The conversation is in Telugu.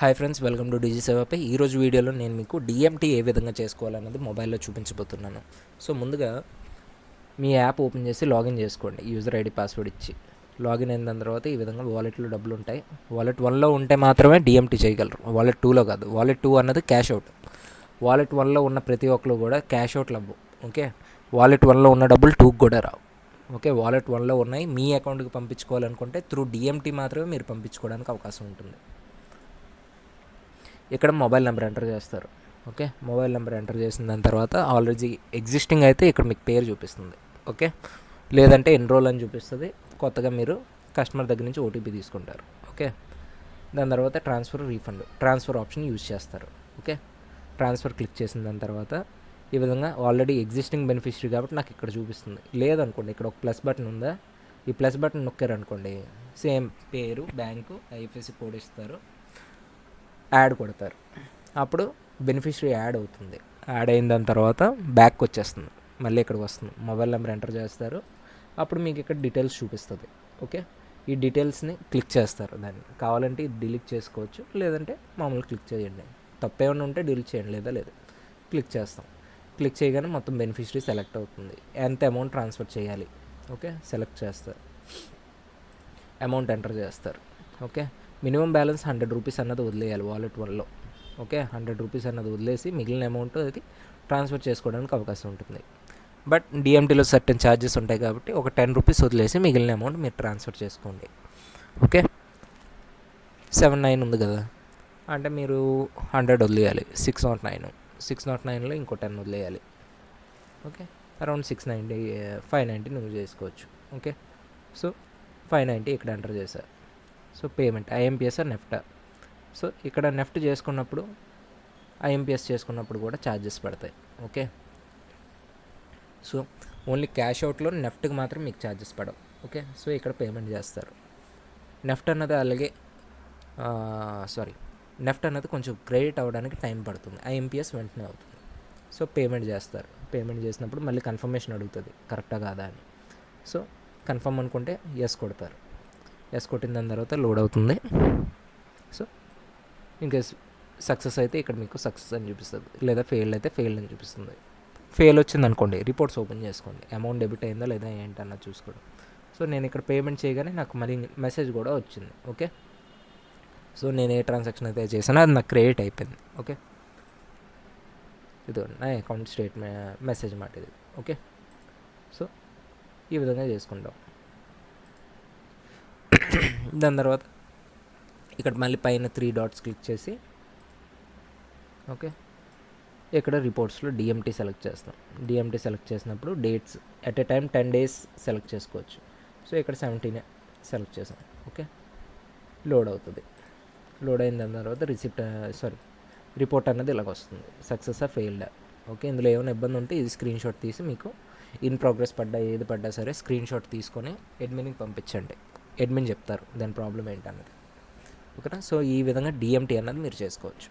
హాయ్ ఫ్రెండ్స్, వెల్కమ్ టు డిజి సేవ పే. ఈరోజు వీడియోలో నేను మీకు డిఎంటీ ఏ విధంగా చేసుకోవాలన్నది మొబైల్లో చూపించబోతున్నాను. సో ముందుగా మీ యాప్ ఓపెన్ చేసి లాగిన్ చేసుకోండి. యూజర్ ఐడి పాస్వర్డ్ ఇచ్చి లాగిన్ అయిన తర్వాత ఈ విధంగా వాలెట్లో డబ్బులు ఉంటాయి. వాలెట్ 1లో ఉంటే మాత్రమే డిఎంటీ చేయగలరు, వాలెట్ 2లో కాదు. వాలెట్ 2 అన్నది క్యాష్ అవుట్. వాలెట్ 1లో ఉన్న ప్రతి ఒక్కరు కూడా క్యాష్ అవుట్లు అవ్వు. ఓకే, వాలెట్ 1లో ఉన్న డబ్బులు 2కి కూడా రావు. ఓకే, వాలెట్ 1లో ఉన్నాయి మీ అకౌంట్కి పంపించుకోవాలనుకుంటే త్రూ డిఎంటీ మాత్రమే మీరు పంపించుకోవడానికి అవకాశం ఉంటుంది. ఇక్కడ మొబైల్ నెంబర్ ఎంటర్ చేస్తారు. ఓకే, మొబైల్ నెంబర్ ఎంటర్ చేసిన దాని తర్వాత ఆల్రెడీ ఎగ్జిస్టింగ్ అయితే ఇక్కడ మీకు పేరు చూపిస్తుంది. ఓకే, లేదంటే ఎన్రోల్ అని చూపిస్తుంది. కొత్తగా మీరు కస్టమర్ దగ్గర నుంచి ఓటీపీ తీసుకుంటారు. ఓకే, దాని తర్వాత ట్రాన్స్ఫర్ ఆప్షన్ యూజ్ చేస్తారు. ఓకే, ట్రాన్స్ఫర్ క్లిక్ చేసిన దాని తర్వాత ఈ విధంగా ఆల్రెడీ ఎగ్జిస్టింగ్ బెనిఫిషరీ కాబట్టి నాకు ఇక్కడ చూపిస్తుంది. లేదనుకోండి, ఇక్కడ ఒక ప్లస్ బటన్ ఉందా, ఈ ప్లస్ బటన్ నొక్కారు అనుకోండి, సేమ్ పేరు, బ్యాంకు, ఐఎఫ్ఎస్సి కోడ్ ఇస్తారు, యాడ్ కొడతారు. అప్పుడు బెనిఫిషరీ యాడ్ అవుతుంది. యాడ్ అయిన దాని తర్వాత బ్యాక్ వచ్చేస్తుంది, మళ్ళీ ఇక్కడికి వస్తుంది. మొబైల్ నెంబర్ ఎంటర్ చేస్తారు. అప్పుడు మీకు ఇక్కడ డీటెయిల్స్ చూపిస్తుంది. ఓకే, ఈ డీటెయిల్స్ని క్లిక్ చేస్తారు. దాన్ని కావాలంటే ఇది డిలీట్ చేసుకోవచ్చు, లేదంటే మామూలుగా క్లిక్ చేయండి. తప్పేమైనా ఉంటే డిలీట్ చేయండి, లేదు క్లిక్ చేస్తాం. క్లిక్ చేయగానే మొత్తం బెనిఫిషరీ సెలెక్ట్ అవుతుంది. ఎంత అమౌంట్ ట్రాన్స్ఫర్ చేయాలి, ఓకే, సెలెక్ట్ చేస్తారు. అమౌంట్ ఎంటర్ చేస్తారు. ఓకే, మినిమం బ్యాలెన్స్ 100 రూపీస్ అన్నది వదిలేయాలి వాలెట్ 1లో. ఓకే, 100 రూపీస్ అన్నది వదిలేసి మిగిలిన అమౌంట్ అది ట్రాన్స్ఫర్ చేసుకోవడానికి అవకాశం ఉంటుంది. బట్ డిఎంటీలో సర్టెన్ ఛార్జెస్ ఉంటాయి కాబట్టి ఒక 10 రూపీస్ వదిలేసి మిగిలిన అమౌంట్ మీరు ట్రాన్స్ఫర్ చేసుకోండి. ఓకే, 79 ఉంది కదా, అంటే మీరు 100 వదిలేయాలి. 609లో ఇంకో 10 వదిలేయాలి. ఓకే, అరౌండ్ 590 నువ్వు చేసుకోవచ్చు. ఓకే, సో 590 ఇక్కడ ఎంటర్ చేశారు. So payment IMPS NEFT. So ఇక్కడ నెఫ్ట్ చేసుకున్నప్పుడు ఐఎంపిఎస్ చేసుకున్నప్పుడు కూడా ఛార్జెస్ పడతాయి. ఓకే, సో ఓన్లీ క్యాష్ అవుట్లో నెఫ్ట్కి మాత్రం మీకు ఛార్జెస్ పడవు. ఓకే, సో ఇక్కడ పేమెంట్ చేస్తారు. నెఫ్ట్ అన్నది అలాగే నెఫ్ట్ అన్నది కొంచెం క్రెడిట్ అవ్వడానికి టైం పడుతుంది. ఐఎంపిఎస్ వెంటనే అవుతుంది. సో పేమెంట్ చేస్తారు. పేమెంట్ చేసినప్పుడు మళ్ళీ కన్ఫర్మేషన్ అడుగుతుంది కరెక్టా కాదా అని. సో కన్ఫర్మ్ అనుకుంటే ఎస్ కొడతారు. ఎస్ కొట్టిన దాని తర్వాత లోడ్ అవుతుంది. సో ఇంకా సక్సెస్ అయితే ఇక్కడ మీకు సక్సెస్ అని చూపిస్తుంది, లేదా ఫెయిల్డ్ అయితే ఫెయిల్డ్ అని చూపిస్తుంది. ఫెయిల్ వచ్చింది అనుకోండి, రిపోర్ట్స్ ఓపెన్ చేసుకోండి, అమౌంట్ డెబిట్ అయిందా లేదా ఏంటన్నది చూసుకోవడం. సో నేను ఇక్కడ పేమెంట్ చేయగానే నాకు మళ్ళీ మెసేజ్ కూడా వచ్చింది. ఓకే, సో నేను ఏ ట్రాన్సాక్షన్ అయితే చేశానో అది నాకు క్రియేట్ అయిపోయింది. ఓకే, ఇది నా అకౌంట్ స్టేట్మెంట్ మెసేజ్ మాట ఇది. ఓకే, సో ఈ విధంగా చేసుకుంటాం. దాని తర్వాత ఇక్కడ మళ్ళీ పైన 3 డాట్స్ క్లిక్ చేసి ఓకే, ఇక్కడ రిపోర్ట్స్లో డిఎంటీ సెలెక్ట్ చేస్తాం. డిఎంటీ సెలెక్ట్ చేసినప్పుడు dates at a time 10 days select చేసుకోవచ్చు. సో ఇక్కడ 17 సెలెక్ట్ చేసాం. ఓకే, లోడ్ అవుతుంది. లోడ్ అయిన దాని తర్వాత రిపోర్ట్ అన్నది ఇలాగ వస్తుంది, సక్సెస్ ఫెయిల్డ్. ఓకే, ఇందులో ఏమైనా ఇబ్బంది ఉంటే ఇది స్క్రీన్ షాట్ తీసి మీకు ఇన్ ప్రోగ్రెస్ ఏది పడ్డా సరే స్క్రీన్ షాట్ తీసుకొని అడ్మిన్కి పంపించండి. అడ్మిన్ చెప్తారు దాని ప్రాబ్లం ఏంటన్నది. ఓకేనా, సో ఈ విధంగా డిఎంటీ అన్నది మీరు చేసుకోవచ్చు.